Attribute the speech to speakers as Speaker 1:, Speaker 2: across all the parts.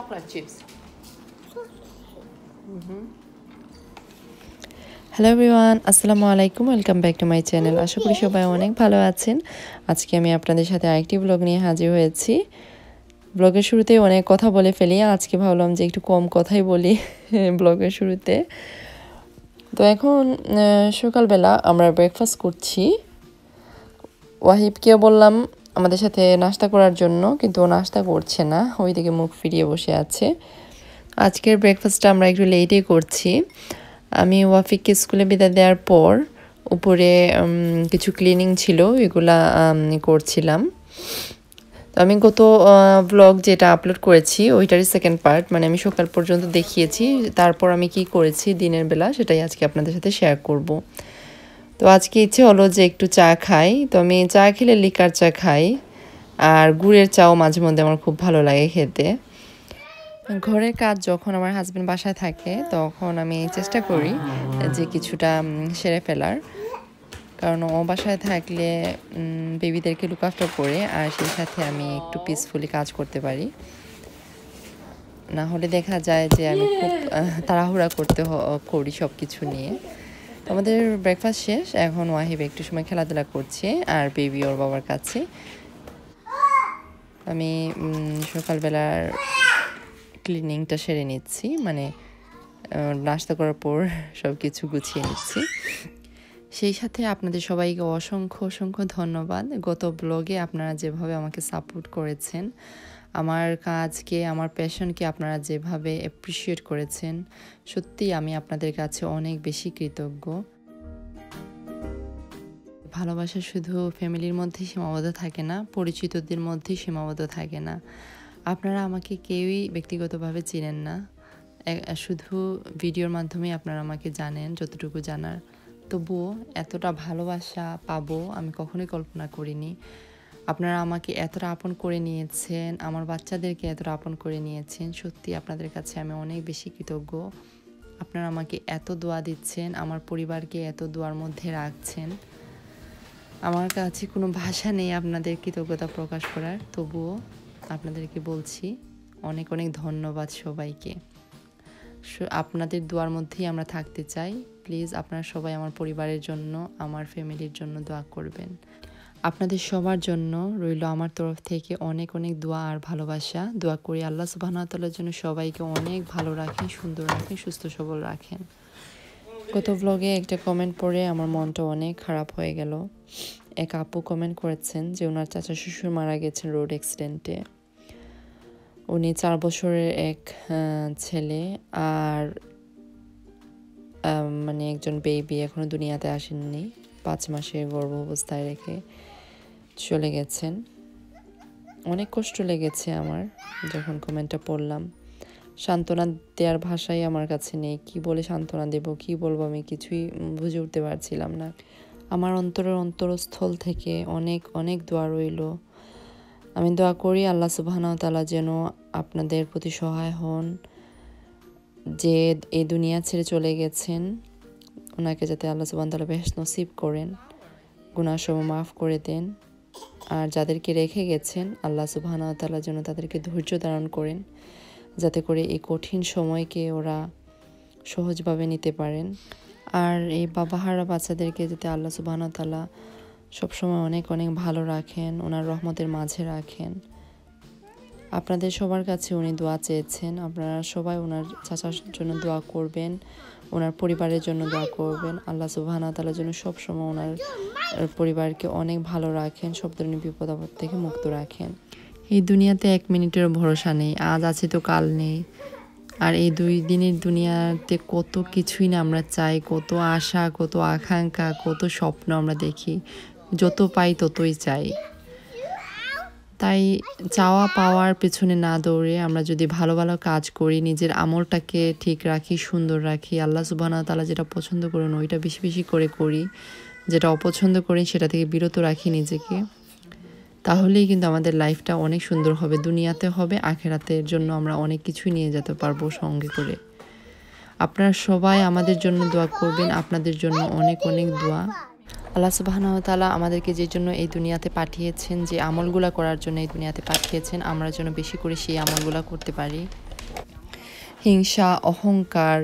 Speaker 1: chocolate chips.
Speaker 2: Hello everyone, আসসালামু আলাইকুম। Welcome back to my channel. আশা করি সবাই অনেক ভালো আছেন। আজকে আমি আপনাদের সাথে আরেকটি ব্লগ নিয়ে হাজির হয়েছি। ব্লগের শুরুতেই অনেক কথা বলে ফেলি, আজকে ভাবলাম যে একটু কম কথাই বলি ব্লগের শুরুতে। তো এখন সকালবেলা আমরা ব্রেকফাস্ট করছি। ওয়াহিবকে বললাম আমাদের সাথে নাস্তা করার জন্য, কিন্তু ও নাস্তা করছে না, ওইদিকে মুখ ফিরিয়ে বসে আছে। আজকের ব্রেকফাস্টটা আমরা একটু লেটেই করছি। আমি ওয়াফিককে স্কুলে বিদায় দেওয়ার পর উপরে কিছু ক্লিনিং ছিল, এগুলা করছিলাম। তো আমি গত ব্লগ যেটা আপলোড করেছি ওইটারই সেকেন্ড পার্ট, মানে আমি সকাল পর্যন্ত দেখিয়েছি, তারপর আমি কি করেছি দিনের বেলা সেটাই আজকে আপনাদের সাথে শেয়ার করব। তো আজকে ইচ্ছে হলো যে একটু চা খাই। তো আমি চা খেলে লিকার চা খাই, আর গুড়ের চাও মাঝে মধ্যে আমার খুব ভালো লাগে খেতে। ঘরের কাজ যখন আমার হাজব্যান্ড বাসায় থাকে তখন আমি চেষ্টা করি যে কিছুটা সেরে ফেলার, কারণ ও বাসায় থাকলে বেবিদেরকে লুক আফটার করে, আর সেই সাথে আমি একটু পিসফুলি কাজ করতে পারি। না হলে দেখা যায় যে আমি খুব তাড়াহুড়া করি সব কিছু নিয়ে। আমাদের ব্রেকফাস্ট শেষ, এখন ওয়াহিব একটু সময় খেলাধুলা করছে আর বেবি ওর বাবার কাছে। আমি সকালবেলার ক্লিনিংটা সেরে নিচ্ছি, মানে নাস্তা করার পর সব কিছু গুছিয়ে নিচ্ছি। সেই সাথে আপনাদের সবাইকে অসংখ্য অসংখ্য ধন্যবাদ। গত ব্লগে আপনারা যেভাবে আমাকে সাপোর্ট করেছেন, আমার কাজকে, আমার প্যাশনকে আপনারা যেভাবে অ্যাপ্রিসিয়েট করেছেন, সত্যি আমি আপনাদের কাছে অনেক বেশি কৃতজ্ঞ। ভালোবাসা শুধু ফ্যামিলির মধ্যেই সীমাবদ্ধ থাকে না, পরিচিতদের মধ্যেই সীমাবদ্ধ থাকে না। আপনারা আমাকে কেউই ব্যক্তিগতভাবে চিনেন না, শুধু ভিডিওর মাধ্যমেই আপনারা আমাকে জানেন যতটুকু জানার। তবুও এতটা ভালোবাসা পাবো আমি কখনোই কল্পনা করিনি। আপনারা আমাকে এতটা আপন করে নিয়েছেন, আমার বাচ্চাদেরকে এতটা আপন করে নিয়েছেন, সত্যি আপনাদের কাছে আমি অনেক বেশি কৃতজ্ঞ। আপনারা আমাকে এত দোয়া দিচ্ছেন, আমার পরিবারকে এত দোয়ার মধ্যে রাখছেন। আমার কাছে কোনো ভাষা নেই আপনাদের কৃতজ্ঞতা প্রকাশ করার, তবুও আপনাদেরকে বলছি অনেক অনেক ধন্যবাদ সবাইকে। আপনাদের দোয়ার মধ্যেই আমরা থাকতে চাই। প্লিজ আপনারা সবাই আমার পরিবারের জন্য, আমার ফ্যামিলির জন্য দোয়া করবেন। আপনাদের সবার জন্য রইল আমার তরফ থেকে অনেক অনেক দোয়া আর ভালোবাসা। দোয়া করি আল্লাহ সুবহানাহু ওয়া তাআলার জন্য সবাইকে অনেক ভালো রাখেন, সুন্দর রাখেন, সুস্থ সবল রাখেন। গত ব্লগে একটা কমেন্ট পড়ে আমার মনটা অনেক খারাপ হয়ে গেল। এক আপু কমেন্ট করেছেন যে ওনার চাচা শ্বশুর মারা গেছেন রোড অ্যাক্সিডেন্টে। উনি 4 বছরের এক ছেলে আর মানে একজন বেবি এখনো দুনিয়াতে আসেননি, 5 মাসের গর্ভ অবস্থায় রেখে চলে গেছেন। অনেক কষ্ট লেগেছে আমার যখন কমেন্টটা পড়লাম। সান্ত্বনা দেওয়ার ভাষাই আমার কাছে নেই, কি বলে সান্ত্বনা দেব, কি বলবো, আমি কিছুই বুঝে উঠতে পারছিলাম না। আমার অন্তরস্থল থেকে অনেক অনেক দোয়া রইল। আমি দোয়া করি আল্লাহ সুবহানাহু ওয়া তাআলা যেন আপনাদের প্রতি সহায় হন, যে এই দুনিয়া ছেড়ে চলে গেছেন ওনাকে যাতে আল্লাহ সুবহানাহু ওয়া তাআলা বেহেশত নসিব করেন, গুনাহ সব মাফ করে দেন। আর যাদেরকে রেখে গেছেন আল্লাহ সুবহানাহু ওয়া তাআলা যেন তাদেরকে ধৈর্য ধারণ করেন, যাতে করে এই কঠিন সময়কে ওরা সহজভাবে নিতে পারেন। আর এই বাবাহারা বাচ্চাদেরকে যাতে আল্লাহ সুবহানাহু ওয়া তাআলা সবসময় অনেক অনেক ভালো রাখেন, ওনার রহমতের মাঝে রাখেন। আপনাদের সবার কাছে উনি দোয়া চেয়েছেন, আপনারা সবাই ওনার চাচার জন্য দোয়া করবেন, ওনার পরিবারের জন্য দোয়া করবেন। আল্লাহ সুবহানাহু ওয়া তাআলা যেন সবসময় ওনার পরিবারকে অনেক ভালো রাখেন, সব ধরনের বিপদ আপদ থেকে মুক্ত রাখেন। এই দুনিয়াতে 1 মিনিটেরও ভরসা নেই, আজ আছে তো কাল নেই। আর এই 2 দিনের দুনিয়াতে কত কিছুই না আমরা চাই, কত আশা, কত আকাঙ্ক্ষা, কত স্বপ্ন আমরা দেখি, যত পাই ততই চাই। তাই চাওয়া পাওয়ার পেছনে না দৌড়ে আমরা যদি ভালো ভালো কাজ করি, নিজের আমলটাকে ঠিক রাখি, সুন্দর রাখি, আল্লাহ সুবহানাহু ওয়া তাআলা যেটা পছন্দ করেন ওইটা বেশি বেশি করে করি, যেটা অপছন্দ করি সেটা থেকে বিরত রাখি নিজেকে, তাহলেই কিন্তু আমাদের লাইফটা অনেক সুন্দর হবে, দুনিয়াতে হবে, আখিরাতের জন্য আমরা অনেক কিছুই নিয়ে যেতে পারবো সঙ্গে করে। আপনারা সবাই আমাদের জন্য দোয়া করবেন, আপনাদের জন্য অনেক অনেক দোয়া। আল্লাহ সুবহানাহু ওয়া তাআলা আমাদেরকে যে জন্য এই দুনিয়াতে পাঠিয়েছেন, যে আমলগুলা করার জন্য এই দুনিয়াতে পাঠিয়েছেন, আমরা যেন বেশি করে সেই আমলগুলা করতে পারি। হিংসা অহংকার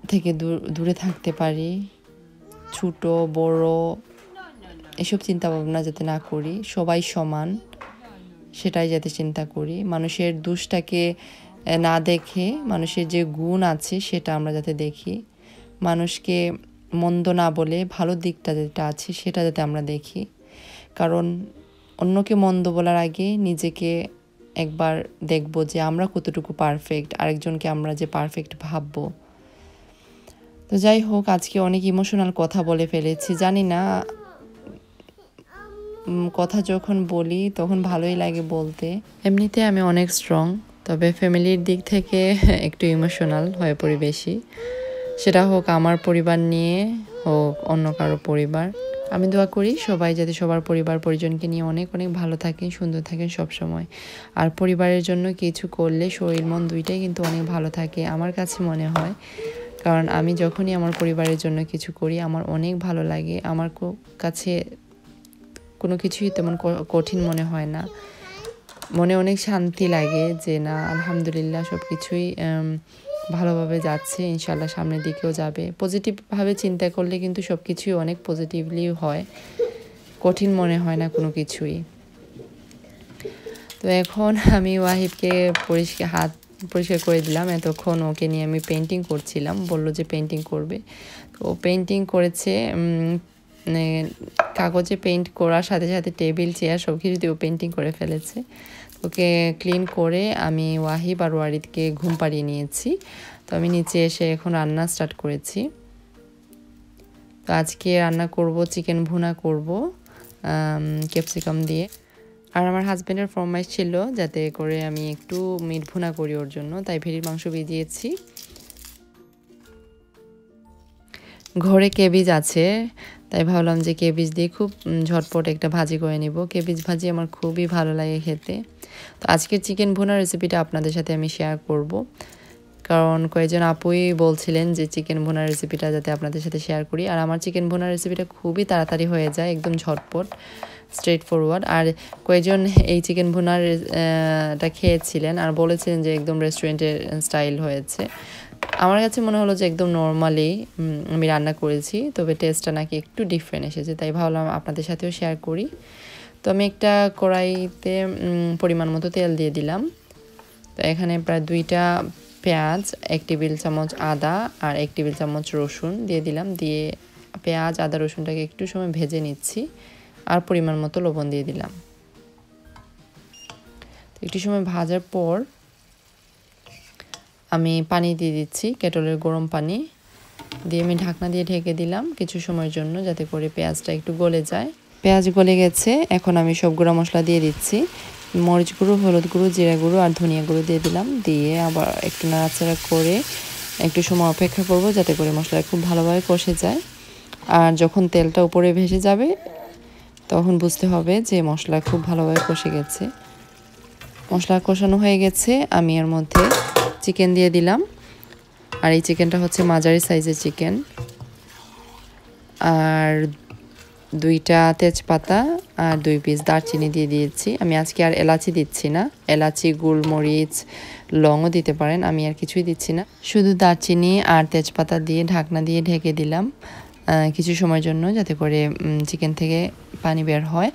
Speaker 2: থেকে দূরে থাকতে পারি। ছোট বড় এসব চিন্তা ভাবনা যাতে না করি, সবাই সমান সেটাই যাতে চিন্তা করি। মানুষের দোষটাকে না দেখে মানুষের যে গুণ আছে সেটা আমরা যাতে দেখি। মানুষকে মন্দ না বলে ভালো দিকটা যেটা আছে সেটা যাতে আমরা দেখি। কারণ অন্যকে মন্দ বলার আগে নিজেকে একবার দেখব যে আমরা কতটুকু পারফেক্ট, আরেকজনকে আমরা যে পারফেক্ট ভাববো। তো যাই হোক, আজকে অনেক ইমোশনাল কথা বলে ফেলেছি। জানি না, কথা যখন বলি তখন ভালোই লাগে বলতে। এমনিতে আমি অনেক স্ট্রং, তবে ফ্যামিলির দিক থেকে একটু ইমোশনাল হয়ে পড়ি বেশি। সেটা হোক আমার পরিবার নিয়ে, হোক অন্য কারো পরিবার। আমি দোয়া করি সবাই যাতে সবার পরিবার পরিজনকে নিয়ে অনেক অনেক ভালো থাকেন, সুন্দর থাকেন সবসময়। আর পরিবারের জন্য কিছু করলে শরীর মন দুইটাই কিন্তু অনেক ভালো থাকে আমার কাছে মনে হয়। কারণ আমি যখনই আমার পরিবারের জন্য কিছু করি আমার অনেক ভালো লাগে। আমার কাছে কোনো কিছুই তেমন কঠিন মনে হয় না। মনে অনেক শান্তি লাগে যে না, আলহামদুলিল্লাহ সব কিছুই ভালোভাবে যাচ্ছে, ইনশাল্লাহ সামনের দিকেও যাবে। পজিটিভভাবে চিন্তা করলে কিন্তু সব কিছুই অনেক পজিটিভলি হয়, কঠিন মনে হয় না কোনো কিছুই। তো এখন আমি ওয়াহিবকে হাত পরিষ্কার করে দিলাম। এতক্ষণ ওকে নিয়ে আমি পেন্টিং করছিলাম, বললো যে পেন্টিং করবে। তো ও পেন্টিং করেছে, কাগজে পেন্ট করার সাথে সাথে টেবিল চেয়ার সব কিছু দিয়ে ও পেন্টিং করে ফেলেছে। ওকে ক্লিন করে আমি ওয়াহিব আর ওয়ারিদকে ঘুম পাড়িয়ে নিয়েছি। তো আমি নিচে এসে এখন রান্না স্টার্ট করেছি। তো আজকে রান্না করব চিকেন ভুনা করব ক্যাপসিকাম দিয়ে। আর আমার হাজব্যান্ডের ফরমাইশ ছিল যাতে করে আমি একটু মিট ভুনা করি ওর জন্য, তাই ভেড়ির মাংস ভিজিয়েছি। ঘরে কেবিজ আছে, তাই ভাবলাম যে কেবিজ দিয়ে খুব ঝটপট একটা ভাজি করে নিব। কেবিজ ভাজি আমার খুবই ভালো লাগে খেতে। তো আজকের চিকেন ভুনার রেসিপিটা আপনাদের সাথে আমি শেয়ার করব, কারণ কয়েকজন আপুই বলছিলেন যে চিকেন ভুনার রেসিপিটা যাতে আপনাদের সাথে শেয়ার করি। আর আমার চিকেন ভুনার রেসিপিটা খুবই তাড়াতাড়ি হয়ে যায়, একদম ঝটপট, স্ট্রেট ফরওয়ার্ড। আর কয়েকজন এই চিকেন ভুনারটা খেয়েছিলেন আর বলেছিলেন যে একদম রেস্টুরেন্টের স্টাইল হয়েছে। আমার কাছে মনে হলো যে একদম নর্মালি আমি রান্না করেছি, তবে টেস্টটা নাকি একটু ডিফারেন্ট এসেছে, তাই ভাবলাম আপনাদের সাথেও শেয়ার করি। তো আমি একটা কড়াইতে পরিমাণ মতো তেল দিয়ে দিলাম। তো এখানে প্রায় 2টা পেঁয়াজ, 1 টেবিল চামচ আদা আর 1 টেবিল চামচ রসুন দিয়ে দিলাম। দিয়ে পেঁয়াজ আদা রসুনটাকে একটু সময় ভেজে নিচ্ছি আর পরিমাণ মতো লবণ দিয়ে দিলাম। একটু সময় ভাজার পর আমি পানি দিয়ে দিচ্ছি, কেটলের গরম পানি দিয়ে আমি ঢাকনা দিয়ে ঢেকে দিলাম কিছু সময়ের জন্য, যাতে করে পেঁয়াজটা একটু গলে যায়। পেঁয়াজ গলে গেছে, এখন আমি সব গুঁড়া মশলা দিয়ে দিচ্ছি। মরিচ গুঁড়ো, হলুদ গুঁড়ো, জিরা গুঁড়ো আর ধনিয়া গুঁড়ো দিয়ে দিলাম। দিয়ে আবার একটু নাড়াচাড়া করে একটু সময় অপেক্ষা করব যাতে করে মশলা খুব ভালোভাবে কষে যায়। আর যখন তেলটা উপরে ভেসে যাবে তখন বুঝতে হবে যে মশলা খুব ভালোভাবে কষে গেছে। মশলা কষানো হয়ে গেছে, আমি এর মধ্যে চিকেন দিয়ে দিলাম। আর এই চিকেনটা হচ্ছে মাঝারি সাইজের চিকেন। আর 2টা তেজপাতা আর 2 পিস দারচিনি দিয়ে দিয়েছি। আমি আজকে আর এলাচি দিচ্ছি না, এলাচি, গোলমরিচ, লংও দিতে পারেন, আমি আর কিছুই দিচ্ছি না। শুধু দারচিনি আর তেজপাতা দিয়ে ঢাকনা দিয়ে ঢেকে দিলাম কিছু সময়ের জন্য, যাতে করে চিকেন থেকে পানি বের হয়।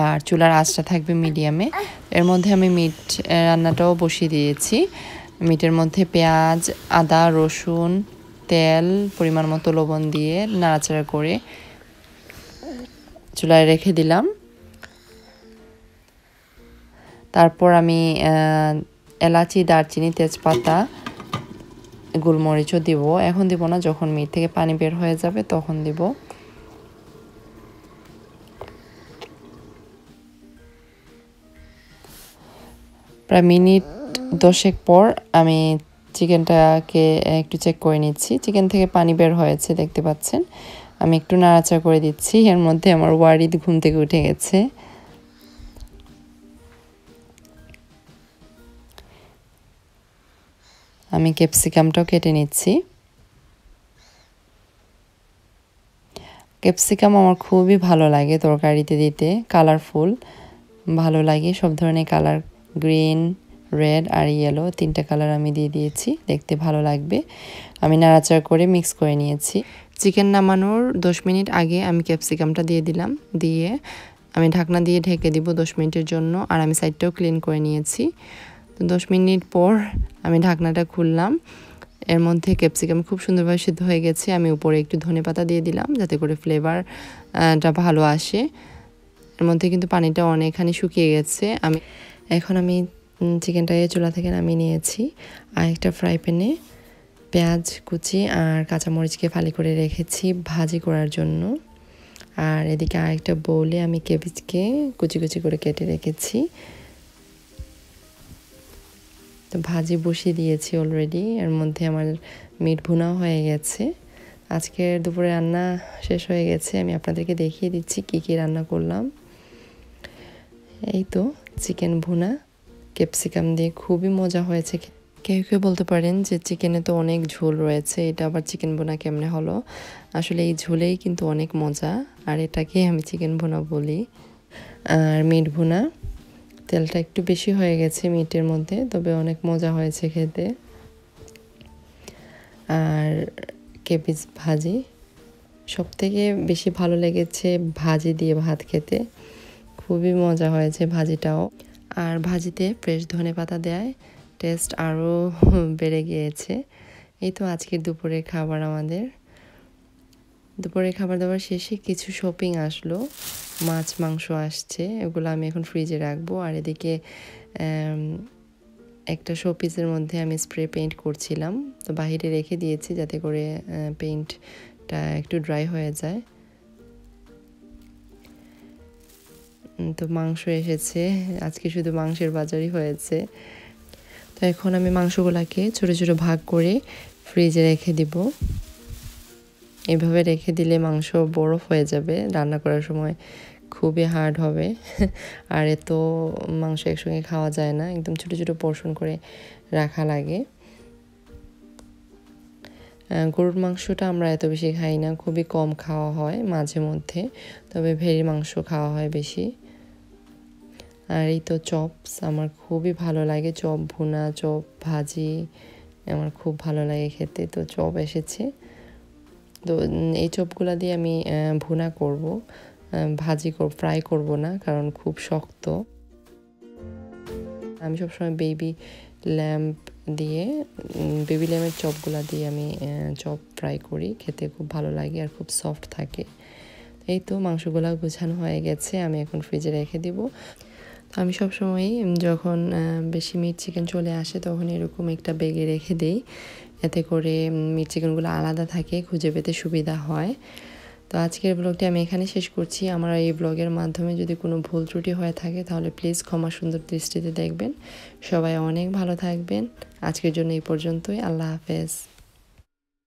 Speaker 2: আর চুলার আঁচটা থাকবে মিডিয়ামে। এর মধ্যে আমি মিট রান্নাটাও বসিয়ে দিয়েছি। মিটের মধ্যে পেঁয়াজ, আদা, রসুন, তেল, পরিমাণ মতো লবণ দিয়ে নাড়াচাড়া করে চুলায় রেখে দিলাম। তারপর আমি এলাচি, দারচিনি, তেজপাতা, গোলমরিচও দিব। এখন দিব না, যখন মিট থেকে পানি বের হয়ে যাবে তখন দিব। প্রায় মিনিট 10 পর আমি চিকেনটাকে একটু চেক করে নিচ্ছি। চিকেন থেকে পানি বের হয়েছে, দেখতে পাচ্ছেন। আমি একটু নাড়াচাড়া করে দিচ্ছি। এর মধ্যে আমার ওয়ারিদ ঘুম থেকে উঠে গেছে। আমি ক্যাপসিকামটাও কেটে নিচ্ছি। ক্যাপসিকাম আমার খুবই ভালো লাগে তরকারিতে দিতে, কালারফুল ভালো লাগে। সব ধরনের কালার, গ্রিন, রেড আর ইয়েলো, 3টা কালার আমি দিয়ে দিয়েছি, দেখতে ভালো লাগবে। আমি নাড়াচাড়া করে মিক্স করে নিয়েছি। চিকেন নামানোর 10 মিনিট আগে আমি ক্যাপসিকামটা দিয়ে দিলাম, দিয়ে আমি ঢাকনা দিয়ে ঢেকে দিব 10 মিনিটের জন্য। আর আমি সাইডটাও ক্লিন করে নিয়েছি। তো 10 মিনিট পর আমি ঢাকনাটা খুললাম। এর মধ্যে ক্যাপসিকাম খুব সুন্দরভাবে সিদ্ধ হয়ে গেছে। আমি উপরে একটু ধনেপাতা দিয়ে দিলাম যাতে করে ফ্লেভারটা ভালো আসে। এর মধ্যে কিন্তু পানিটা অনেকখানি শুকিয়ে গেছে। এখন আমি চিকেনটাকে চুলা থেকে নামিয়ে নিয়েছি। আর একটা ফ্রাই প্যানে পেঁয়াজ কুচি আর কাঁচামরিচকে ফালি করে রেখেছি ভাজি করার জন্য। আর এদিকে আরেকটা বোলে আমি কেবেজকে কুচি কুচি করে কেটে রেখেছি। তো ভাজি বসিয়ে দিয়েছি অলরেডি। এর মধ্যে আমার মিট ভুনাও হয়ে গেছে। আজকের দুপুরে রান্না শেষ হয়ে গেছে। আমি আপনাদেরকে দেখিয়ে দিচ্ছি কি কি রান্না করলাম। এই তো চিকেন ভুনা ক্যাপসিকাম দিয়ে, খুবই মজা হয়েছে। কেউ কেউ বলতে পারেন যে চিকেনে তো অনেক ঝোল রয়েছে, এটা আবার চিকেন ভুনা কেমনে হলো? আসলে এই ঝোলেই কিন্তু অনেক মজা, আর এটাকে আমি চিকেন ভুনা বলি। আর মিট ভুনা, তেলটা একটু বেশি হয়ে গেছে মিটের মধ্যে, তবে অনেক মজা হয়েছে খেতে। আর কেবিজ ভাজি, সবথেকে বেশি ভালো লেগেছে ভাজি দিয়ে ভাত খেতে, খুবই মজা হয়েছে ভাজিটাও। আর ভাজিতে ফ্রেশ ধনেপাতা দেয়, টেস্ট আরও বেড়ে গিয়েছে। এই তো আজকের দুপুরের খাবার আমাদের। দুপুরের খাবার দাবার শেষে কিছু শপিং আসলো, মাছ মাংস আসছে, এগুলো আমি এখন ফ্রিজে রাখবো। আর এদিকে একটা শোপিসের মধ্যে আমি স্প্রে পেইন্ট করছিলাম, তো বাহিরে রেখে দিয়েছি যাতে করে পেইন্টটা একটু ড্রাই হয়ে যায়। তো মাংস এসেছে, আজকে শুধু মাংসের বাজারই হয়েছে। তো এখন আমি মাংসগুলোকে ছোটো ছোটো ভাগ করে ফ্রিজে রেখে দিব। এভাবে রেখে দিলে মাংস বরফ হয়ে যাবে, রান্না করার সময় খুবই হার্ড হবে। আর এত মাংস একসঙ্গে খাওয়া যায় না, একদম ছোটো ছোটো পোর্শন করে রাখা লাগে। গরুর মাংসটা আমরা এত বেশি খাই না, খুবই কম খাওয়া হয় মাঝে মধ্যে, তবে ভেড়ির মাংস খাওয়া হয় বেশি। আর এই তো চপস আমার খুবই ভালো লাগে, চপ ভুনা, চপ ভাজি আমার খুব ভালো লাগে খেতে। তো চপ এসেছে, তো এই চপগুলা দিয়ে আমি ভুনা করব, ফ্রাই করব না, কারণ খুব শক্ত। আমি সবসময় বেবি ল্যাম্পের চপগুলা দিয়ে আমি চপ ফ্রাই করি, খেতে খুব ভালো লাগে আর খুব সফট থাকে। এই তো মাংসগুলা গোছানো হয়ে গেছে, আমি এখন ফ্রিজে রেখে দিব। তো আমি সবসময়ই যখন বেশি মিট চিকেন চলে আসে তখন এরকম একটা ব্যাগে রেখে দেই, এতে করে মিট চিকেনগুলো আলাদা থাকে, খুঁজে পেতে সুবিধা হয়। তো আজকের ব্লগটি আমি এখানে শেষ করছি। আমার এই ব্লগের মাধ্যমে যদি কোনো ভুল ত্রুটি হয়ে থাকে তাহলে প্লিজ ক্ষমা সুন্দর দৃষ্টিতে দেখবেন। সবাই অনেক ভালো থাকবেন। আজকের জন্য এই পর্যন্তই। আল্লাহ হাফেজ।